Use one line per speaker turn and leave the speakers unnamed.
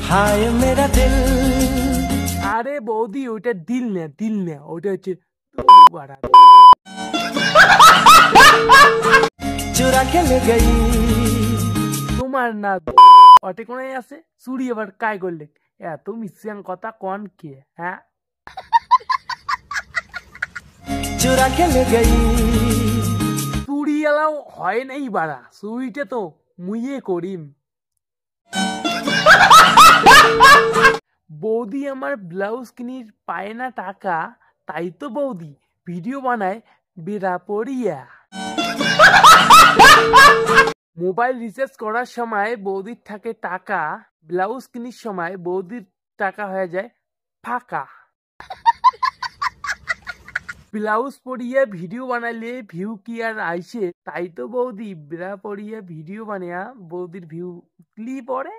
हाय मेरा दिल।
আরে বৌদি ওইটা দিল না ওটা হচ্ছে
चुरा के ले गई।
তোমার না অটে কোনায় আছে চুরি আবার কায় করলে এত মিশিয়াং কথা কন কে হ্যাঁ
चुरा के ले गई।
চুরি এলাও হয় নাই বাড়া চুরিটা তো মুইয়ে করিম। বৌদি আমার ব্লাউজ কিনির পায় না টাকা তাই তো বৌদি ভিডিও বানায় বেড়া পড়িয়া। মোবাইল রিচার্জ করার সময় বৌদির থাকে টাকা ব্লাউজ কিনির সময় বৌদির টাকা হয়ে যায় ফাঁকা। ব্লাউজ পরিয়ে ভিডিও বানাইলে ভিউ কি আর আইসে তাই তো বৌদি বেড়া পরিয়ে ভিডিও বানিয়া বৌদির ভিউ ক্লি পড়ে।